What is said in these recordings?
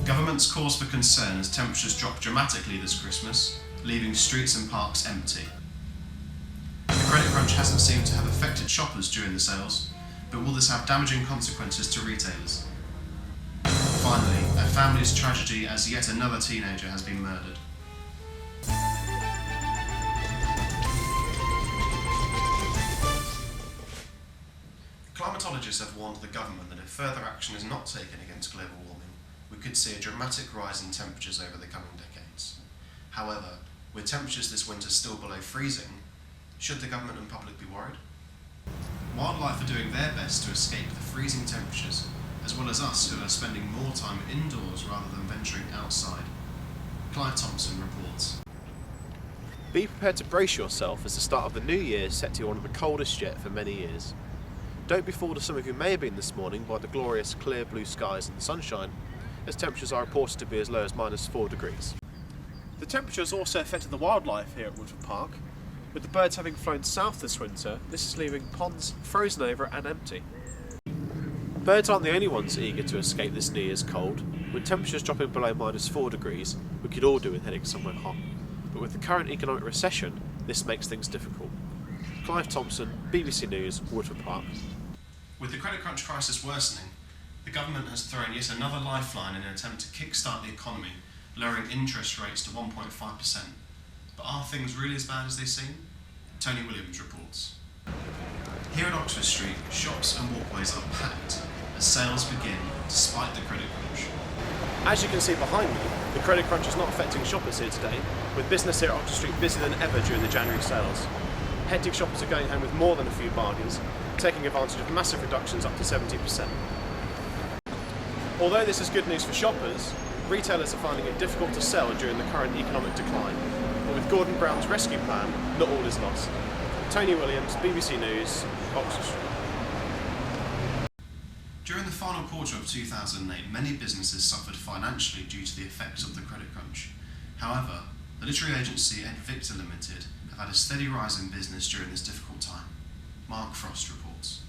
Government's cause for concern as temperatures drop dramatically this Christmas, leaving streets and parks empty. The credit crunch hasn't seemed to have affected shoppers during the sales, but will this have damaging consequences to retailers? Finally, a family's tragedy as yet another teenager has been murdered. Climatologists have warned the government that if further action is not taken against global warming, we could see a dramatic rise in temperatures over the coming decades. However, with temperatures this winter still below freezing, should the government and public be worried? Wildlife are doing their best to escape the freezing temperatures, as well as us who are spending more time indoors rather than venturing outside. Clive Thompson reports. Be prepared to brace yourself as the start of the new year is set to be one of the coldest yet for many years. Don't be fooled as some of you may have been this morning by the glorious clear blue skies and sunshine, as temperatures are reported to be as low as -4 degrees. The temperature has also affected the wildlife here at Woodford Park. With the birds having flown south this winter, this is leaving ponds frozen over and empty. Birds aren't the only ones eager to escape this New Year's cold. With temperatures dropping below -4 degrees, we could all do with heading somewhere hot. But with the current economic recession, this makes things difficult. Clive Thompson, BBC News, Woodford Park. With the credit crunch crisis worsening, the government has thrown yet another lifeline in an attempt to kickstart the economy, lowering interest rates to 1.5%. But are things really as bad as they seem? Tony Williams reports. Here at Oxford Street, shops and walkways are packed as sales begin despite the credit crunch. As you can see behind me, the credit crunch is not affecting shoppers here today, with business here at Oxford Street busier than ever during the January sales. Hectic shoppers are going home with more than a few bargains, taking advantage of massive reductions up to 70%. Although this is good news for shoppers, retailers are finding it difficult to sell during the current economic decline. But with Gordon Brown's rescue plan, not all is lost. Tony Williams, BBC News, Oxford Street. During the final quarter of 2008, many businesses suffered financially due to the effects of the credit crunch. However, the literary agency Ed Victor Limited have had a steady rise in business during this difficult time. Mark Frost reports.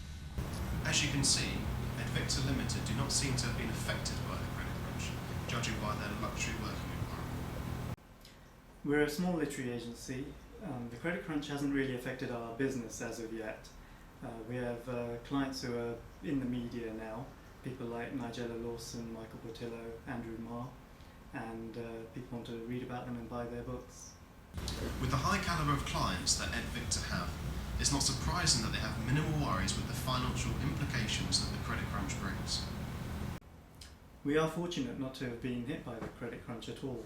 As you can see, Ed Victor Limited do not seem to have been affected by the credit crunch, judging by their luxury working environment. We're a small literary agency. The credit crunch hasn't really affected our business as of yet. We have clients who are in the media now, people like Nigella Lawson, Michael Portillo, Andrew Marr, and people want to read about them and buy their books. With the high calibre of clients that Ed Victor have, it's not surprising that they have minimal worries with the financial implications that the credit crunch brings. We are fortunate not to have been hit by the credit crunch at all.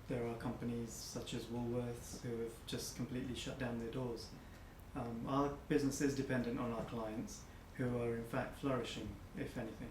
There are companies such as Woolworths who have just completely shut down their doors. Our business is dependent on our clients, who are in fact flourishing, if anything.